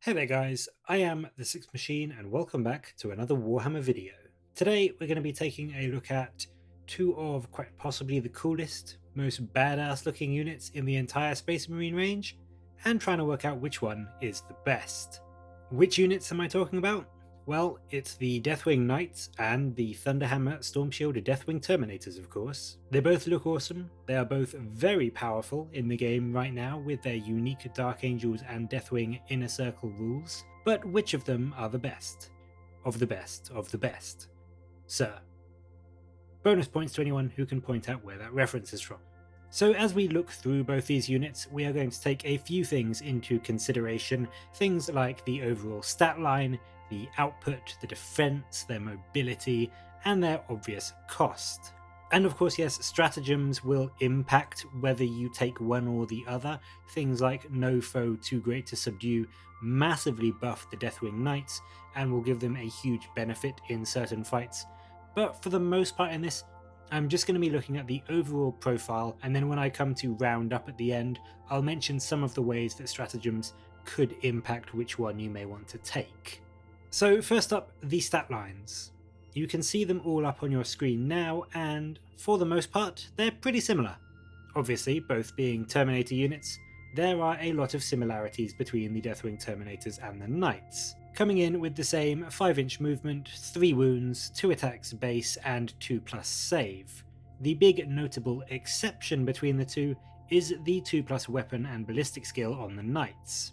Hey there guys, I am the Sixth Machine and welcome back to another Warhammer video. Today we're going to be taking a look at two of quite possibly the coolest, most badass looking units in the entire Space Marine range, and trying to work out which one is the best. Which units am I talking about? Well, it's the Deathwing Knights and the Thunderhammer Stormshield Deathwing Terminators, of course. They both look awesome, they are both very powerful in the game right now with their unique Dark Angels and Deathwing Inner Circle rules, but which of them are the best? Of the best of the best? Sir. Bonus points to anyone who can point out where that reference is from. So as we look through both these units, we are going to take a few things into consideration, things like the overall stat line, the output, the defense, their mobility, and their obvious cost. And of course, yes, stratagems will impact whether you take one or the other. Things like no foe too great to subdue massively buff the Deathwing Knights and will give them a huge benefit in certain fights. But for the most part in this, I'm just going to be looking at the overall profile, and then when I come to round up at the end, I'll mention some of the ways that stratagems could impact which one you may want to take. So first up, the stat lines. You can see them all up on your screen now, and for the most part, they're pretty similar. Obviously, both being Terminator units, there are a lot of similarities between the Deathwing Terminators and the Knights. Coming in with the same 5-inch movement, 3 wounds, 2 attacks base, and 2+ save. The big notable exception between the two is the 2+ weapon and ballistic skill on the Knights.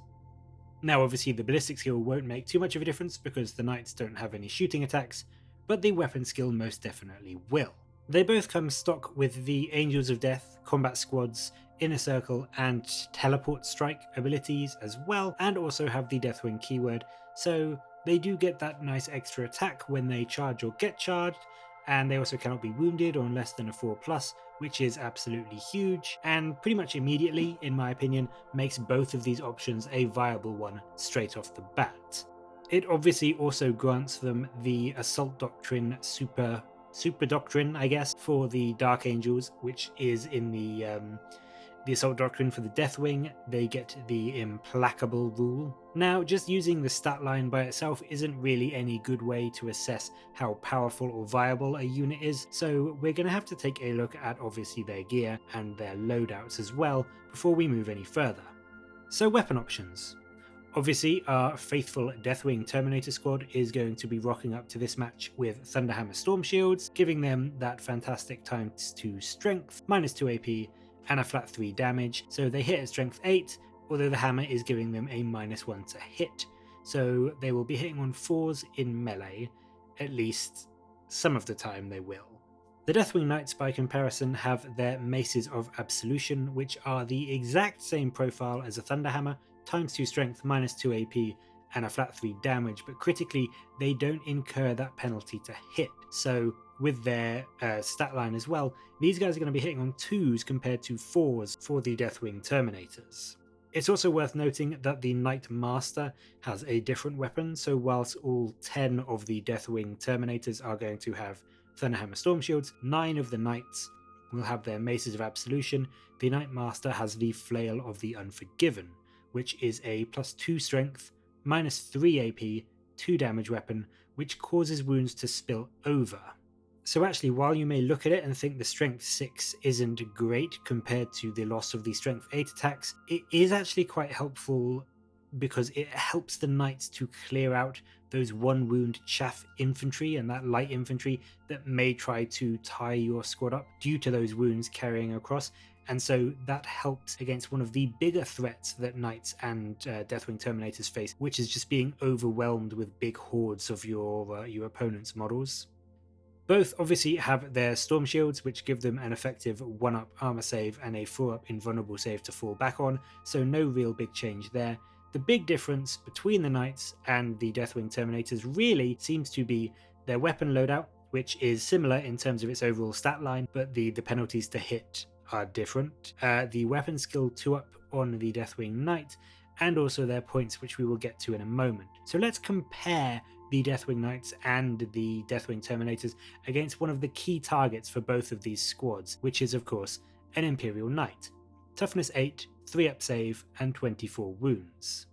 Now obviously the ballistic skill won't make too much of a difference because the Knights don't have any shooting attacks, but the weapon skill most definitely will. They both come stock with the Angels of Death, Combat Squads, Inner Circle and Teleport Strike abilities as well, and also have the Deathwing keyword, so they do get that nice extra attack when they charge or get charged, and they also cannot be wounded on less than a 4+, which is absolutely huge, and pretty much immediately, in my opinion, makes both of these options a viable one straight off the bat. It obviously also grants them the Assault Doctrine super doctrine, I guess, for the Dark Angels, which is in the Assault Doctrine for the Deathwing. They get the Implacable rule. Now, just using the stat line by itself isn't really any good way to assess how powerful or viable a unit is, so we're going to have to take a look at obviously their gear and their loadouts as well before we move any further. So weapon options. Obviously, our faithful Deathwing Terminator squad is going to be rocking up to this match with Thunderhammer Storm Shields, giving them that fantastic ×2 strength, -2 AP, and a flat 3 damage, so they hit at strength 8, although the hammer is giving them a -1 to hit, so they will be hitting on 4s in melee, at least some of the time they will. The Deathwing Knights by comparison have their Maces of Absolution, which are the exact same profile as a Thunderhammer, ×2 strength, -2 AP, and a flat 3 damage, but critically they don't incur that penalty to hit. So with their stat line as well, these guys are going to be hitting on 2s compared to 4s for the Deathwing Terminators. It's also worth noting that the Knight Master has a different weapon, so whilst all 10 of the Deathwing Terminators are going to have Thunderhammer Storm Shields, 9 of the Knights will have their Maces of Absolution. The Knight Master has the Flail of the Unforgiven, which is a +2 strength, -3 AP, 2 damage weapon, which causes wounds to spill over. So actually, while you may look at it and think the strength 6 isn't great compared to the loss of the strength 8 attacks, it is actually quite helpful because it helps the Knights to clear out those 1 wound chaff infantry and that light infantry that may try to tie your squad up due to those wounds carrying across. And so that helps against one of the bigger threats that Knights and Deathwing Terminators face, which is just being overwhelmed with big hordes of your opponent's models. Both obviously have their Storm Shields, which give them an effective 1-up armor save and a 4-up invulnerable save to fall back on, so no real big change there. The big difference between the Knights and the Deathwing Terminators really seems to be their weapon loadout, which is similar in terms of its overall stat line, but the penalties to hit are different. The weapon skill 2-up on the Deathwing Knight, and also their points, which we will get to in a moment. So let's compare the Deathwing Knights and the Deathwing Terminators against one of the key targets for both of these squads, which is of course an Imperial Knight. Toughness 8, 3-up save, and 24 wounds.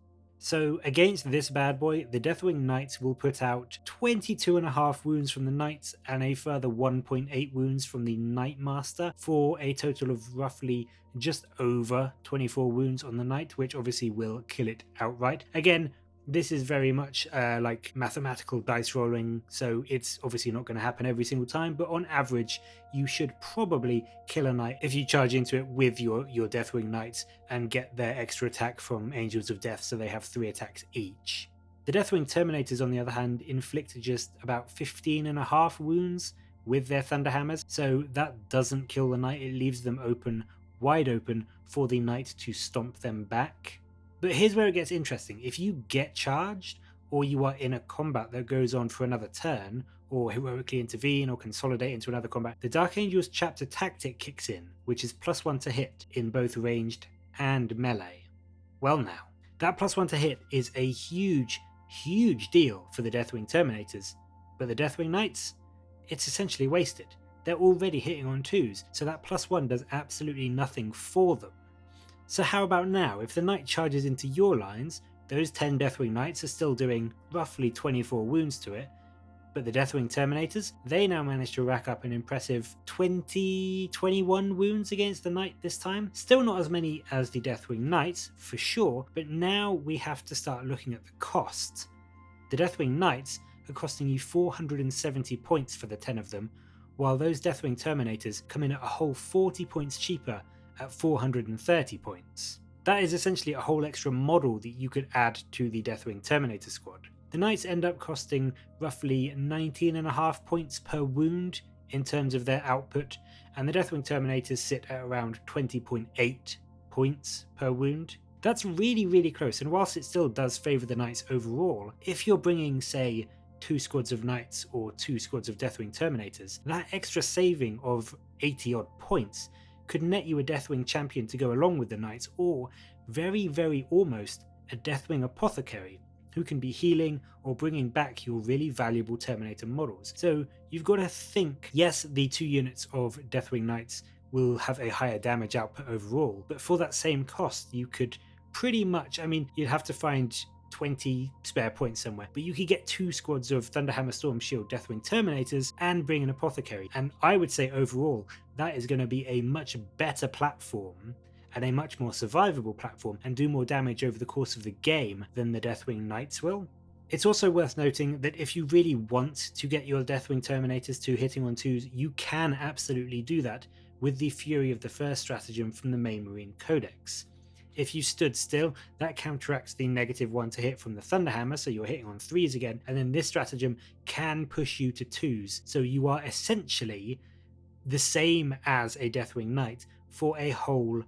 So against this bad boy, the Deathwing Knights will put out 22.5 wounds from the Knights and a further 1.8 wounds from the Knightmaster for a total of roughly just over 24 wounds on the Knight, which obviously will kill it outright. Again, this is very much like mathematical dice rolling, so it's obviously not going to happen every single time, but on average, you should probably kill a knight if you charge into it with your Deathwing Knights and get their extra attack from Angels of Death, so they have 3 attacks each. The Deathwing Terminators, on the other hand, inflict just about 15.5 wounds with their Thunderhammers, so that doesn't kill the knight, it leaves them wide open for the knight to stomp them back. But here's where it gets interesting. If you get charged, or you are in a combat that goes on for another turn, or heroically intervene or consolidate into another combat, the Dark Angel's chapter tactic kicks in, which is +1 to hit in both ranged and melee. Well now, that +1 to hit is a huge deal for the Deathwing Terminators, but the Deathwing Knights, it's essentially wasted. They're already hitting on 2s, so that +1 does absolutely nothing for them. So how about now, if the knight charges into your lines, those 10 Deathwing Knights are still doing roughly 24 wounds to it, but the Deathwing Terminators, they now manage to rack up an impressive 21 wounds against the knight this time. Still not as many as the Deathwing Knights, for sure, but now we have to start looking at the cost. The Deathwing Knights are costing you 470 points for the 10 of them, while those Deathwing Terminators come in at a whole 40 points cheaper at 430 points. That is essentially a whole extra model that you could add to the Deathwing Terminator squad. The Knights end up costing roughly 19.5 points per wound in terms of their output, and the Deathwing Terminators sit at around 20.8 points per wound. That's really close, and whilst it still does favour the Knights overall, if you're bringing, say, 2 squads of Knights or 2 squads of Deathwing Terminators, that extra saving of 80 odd points could net you a Deathwing champion to go along with the Knights, or very almost a Deathwing Apothecary who can be healing or bringing back your really valuable Terminator models. So you've got to think, yes, the 2 units of Deathwing Knights will have a higher damage output overall, but for that same cost you could pretty much, you'd have to find 20 spare points somewhere, but you could get 2 squads of Thunderhammer Storm Shield Deathwing Terminators and bring an Apothecary, and I would say overall that is going to be a much better platform and a much more survivable platform and do more damage over the course of the game than the Deathwing Knights will. It's also worth noting that if you really want to get your Deathwing Terminators to hitting on 2s, you can absolutely do that with the Fury of the First stratagem from the Main Marine Codex. If you stood still, that counteracts the -1 to hit from the Thunderhammer, so you're hitting on 3s again, and then this stratagem can push you to 2s, so you are essentially the same as a Deathwing Knight for a whole,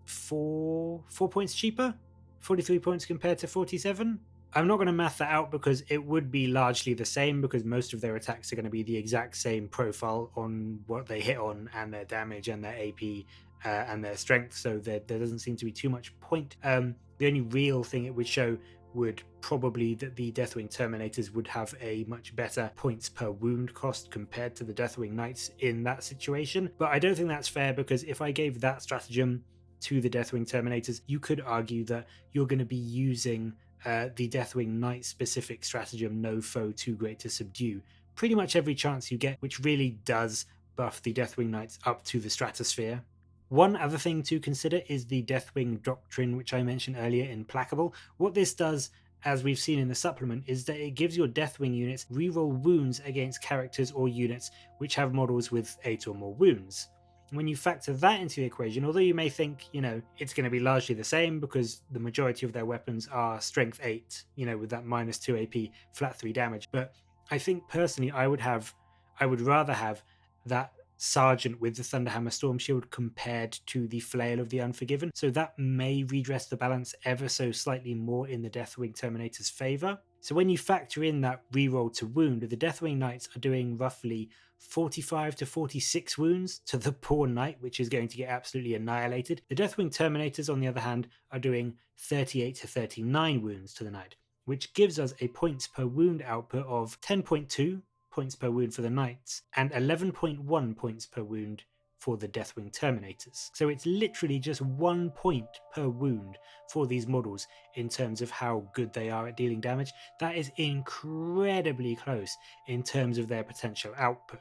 4 points cheaper? 43 points compared to 47? I'm not going to math that out because it would be largely the same, because most of their attacks are going to be the exact same profile on what they hit on and their damage and their AP and their strength, so there doesn't seem to be too much point. The only real thing it would show would probably that the Deathwing Terminators would have a much better points per wound cost compared to the Deathwing Knights in that situation, but I don't think that's fair, because if I gave that stratagem to the Deathwing Terminators, you could argue that you're going to be using the Deathwing Knight specific stratagem, No Foe Too Great to Subdue, pretty much every chance you get, which really does buff the Deathwing Knights up to the stratosphere. One other thing to consider is the Deathwing Doctrine, which I mentioned earlier in Placable. What this does, as we've seen in the supplement, is that it gives your Deathwing units reroll wounds against characters or units which have models with 8 or more wounds. When you factor that into the equation, although you may think, it's going to be largely the same because the majority of their weapons are strength 8, with that -2 AP, flat 3 damage, but I think personally I would rather have that Sergeant with the Thunderhammer Storm Shield compared to the Flail of the Unforgiven, so that may redress the balance ever so slightly more in the Deathwing Terminator's favour. So when you factor in that reroll to wound, the Deathwing Knights are doing roughly 45 to 46 wounds to the poor knight, which is going to get absolutely annihilated. The Deathwing Terminators, on the other hand, are doing 38 to 39 wounds to the knight, which gives us a points per wound output of 10.2 points per wound for the Knights and 11.1 points per wound for the Deathwing Terminators. So it's literally just 1 point per wound for these models in terms of how good they are at dealing damage. That is incredibly close in terms of their potential output.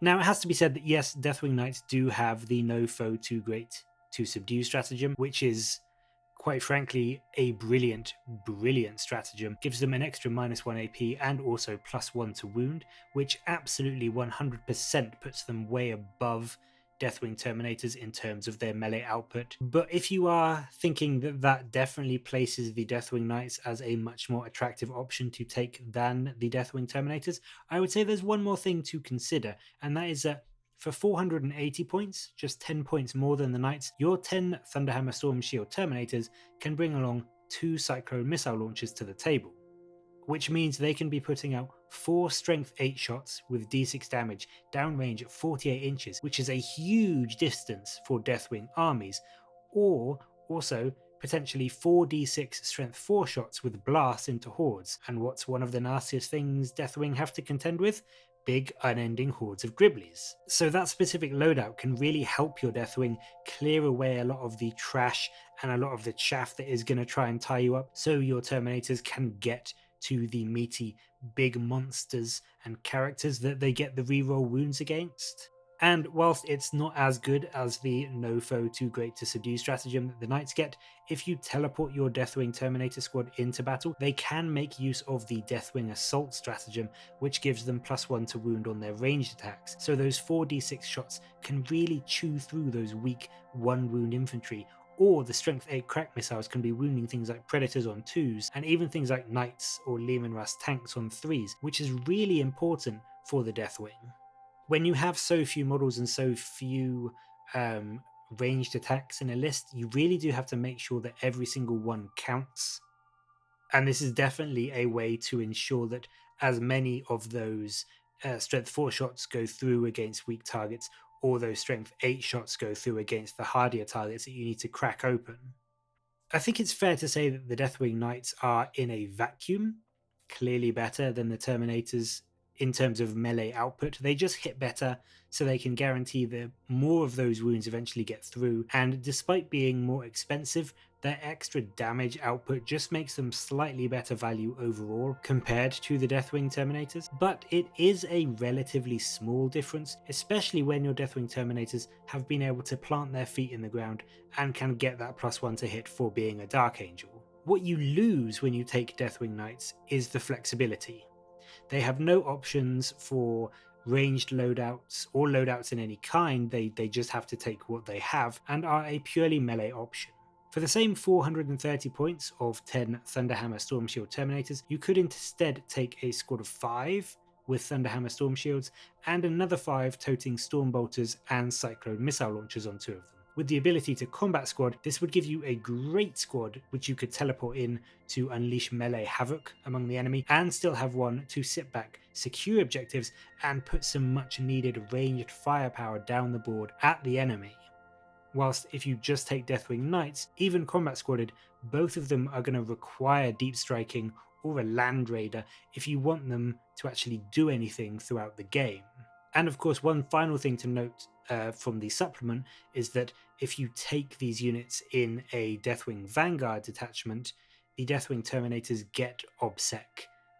Now, it has to be said that yes, Deathwing Knights do have the no foe too great to subdue stratagem, which is quite frankly a brilliant stratagem. Gives them an extra -1 AP and also +1 to wound, which absolutely 100% puts them way above Deathwing Terminators in terms of their melee output. But if you are thinking that that definitely places the Deathwing Knights as a much more attractive option to take than the Deathwing Terminators, I would say there's one more thing to consider, and that is that for 480 points, just 10 points more than the Knights, your 10 Thunderhammer Storm Shield Terminators can bring along 2 Cyclone Missile launchers to the table, which means they can be putting out 4 Strength 8 shots with D6 damage downrange at 48 inches, which is a huge distance for Deathwing armies, or also potentially 4d6 Strength 4 shots with blasts into hordes. And what's one of the nastiest things Deathwing have to contend with? Big unending hordes of Gribblies. So that specific loadout can really help your Deathwing clear away a lot of the trash and a lot of the chaff that is going to try and tie you up, so your Terminators can get to the meaty big monsters and characters that they get the reroll wounds against. And whilst it's not as good as the no foe too great to subdue stratagem that the Knights get, if you teleport your Deathwing Terminator squad into battle, they can make use of the Deathwing Assault stratagem, which gives them +1 to wound on their ranged attacks. So those 4d6 shots can really chew through those weak 1 wound infantry, or the Strength 8 crack missiles can be wounding things like Predators on 2s, and even things like Knights or Leman Russ tanks on 3s, which is really important for the Deathwing. When you have so few models and so few ranged attacks in a list, you really do have to make sure that every single one counts. And this is definitely a way to ensure that as many of those Strength 4 shots go through against weak targets, or those Strength 8 shots go through against the hardier targets that you need to crack open. I think it's fair to say that the Deathwing Knights are, in a vacuum, clearly better than the Terminators in terms of melee output. They just hit better, so they can guarantee that more of those wounds eventually get through, and despite being more expensive, their extra damage output just makes them slightly better value overall compared to the Deathwing Terminators. But it is a relatively small difference, especially when your Deathwing Terminators have been able to plant their feet in the ground and can get that +1 to hit for being a Dark Angel. What you lose when you take Deathwing Knights is the flexibility. They have no options for ranged loadouts or loadouts in any kind. They just have to take what they have and are a purely melee option. For the same 430 points of 10 Thunderhammer Storm Shield Terminators, you could instead take a squad of 5 with Thunderhammer Storm Shields and another 5 toting Storm Bolters and Cyclone Missile Launchers on 2 of them. With the ability to combat squad, this would give you a great squad which you could teleport in to unleash melee havoc among the enemy, and still have one to sit back, secure objectives, and put some much needed ranged firepower down the board at the enemy. Whilst if you just take Deathwing Knights, even combat squadded, both of them are going to require deep striking or a land raider if you want them to actually do anything throughout the game. And of course, one final thing to note from the supplement is that if you take these units in a Deathwing Vanguard detachment, the Deathwing Terminators get OBSEC,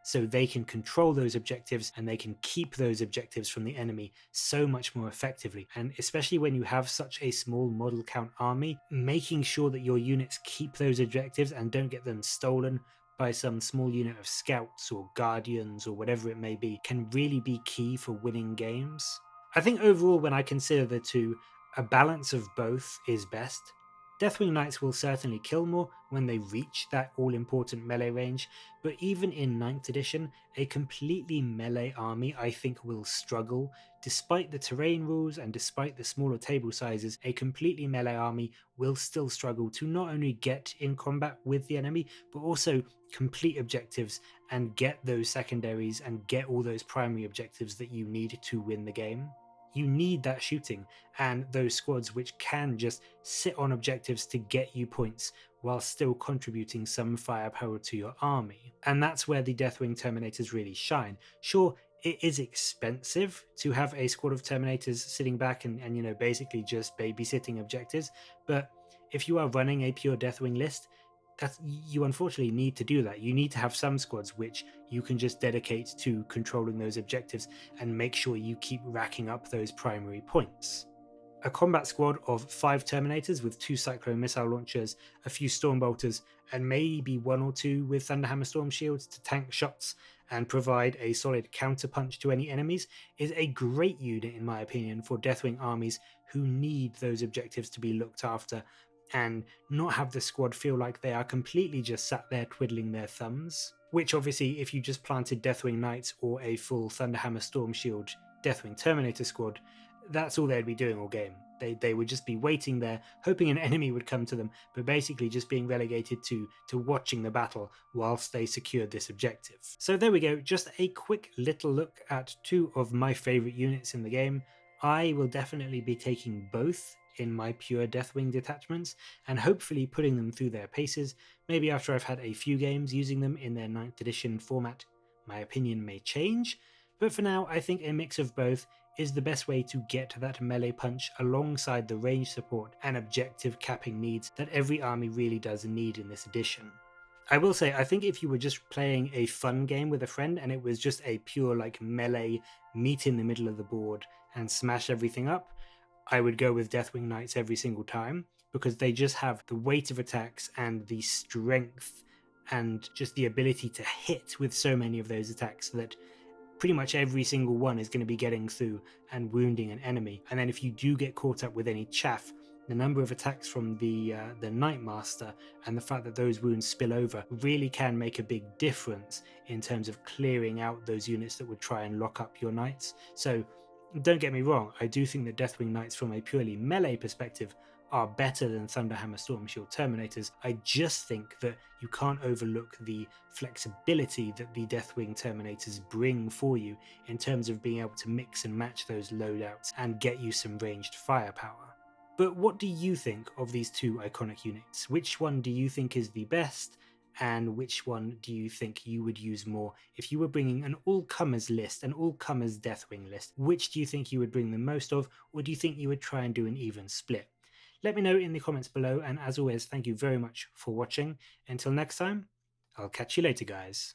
so they can control those objectives and they can keep those objectives from the enemy so much more effectively. And especially when you have such a small model count army, making sure that your units keep those objectives and don't get them stolen by some small unit of scouts or guardians or whatever it may be can really be key for winning games. I think overall, when I consider the two, a balance of both is best. Deathwing Knights will certainly kill more when they reach that all-important melee range, but even in 9th edition, a completely melee army I think will struggle. Despite the terrain rules and despite the smaller table sizes, a completely melee army will still struggle to not only get in combat with the enemy, but also complete objectives and get those secondaries and get all those primary objectives that you need to win the game. You need that shooting and those squads which can just sit on objectives to get you points while still contributing some firepower to your army. And that's where the Deathwing Terminators really shine. Sure, it is expensive to have a squad of Terminators sitting back and basically just babysitting objectives. But if you are running a pure Deathwing list, you unfortunately need to do that. You need to have some squads which you can just dedicate to controlling those objectives and make sure you keep racking up those primary points. A combat squad of 5 Terminators with 2 Cyclone missile launchers, a few Stormbolters, and maybe 1 or 2 with Thunderhammer Storm Shields to tank shots and provide a solid counterpunch to any enemies is a great unit, in my opinion, for Deathwing armies who need those objectives to be looked after and not have the squad feel like they are completely just sat there twiddling their thumbs. Which, obviously, if you just planted Deathwing Knights or a full Thunderhammer Storm Shield Deathwing Terminator squad, that's all they'd be doing all game. They would just be waiting there, hoping an enemy would come to them, but basically just being relegated to watching the battle whilst they secured this objective. So there we go, just a quick little look at 2 of my favourite units in the game. I will definitely be taking both in my pure Deathwing detachments and hopefully putting them through their paces. Maybe after I've had a few games using them in their 9th edition format, my opinion may change. But for now, I think a mix of both is the best way to get that melee punch alongside the range support and objective capping needs that every army really does need in this edition. I will say, I think if you were just playing a fun game with a friend and it was just a pure like melee meet in the middle of the board and smash everything up, I would go with Deathwing Knights every single time because they just have the weight of attacks and the strength and just the ability to hit with so many of those attacks that pretty much every single one is going to be getting through and wounding an enemy. And then if you do get caught up with any chaff, the number of attacks from the Nightmaster and the fact that those wounds spill over really can make a big difference in terms of clearing out those units that would try and lock up your knights. So don't get me wrong, I do think that Deathwing Knights from a purely melee perspective are better than Thunderhammer Storm Shield Terminators. I just think that you can't overlook the flexibility that the Deathwing Terminators bring for you in terms of being able to mix and match those loadouts and get you some ranged firepower. But what do you think of these 2 iconic units? Which one do you think is the best? And which one do you think you would use more if you were bringing an all-comers list, an all-comers Deathwing list? Which do you think you would bring the most of, or do you think you would try and do an even split? Let me know in the comments below, and as always, thank you very much for watching. Until next time, I'll catch you later, guys.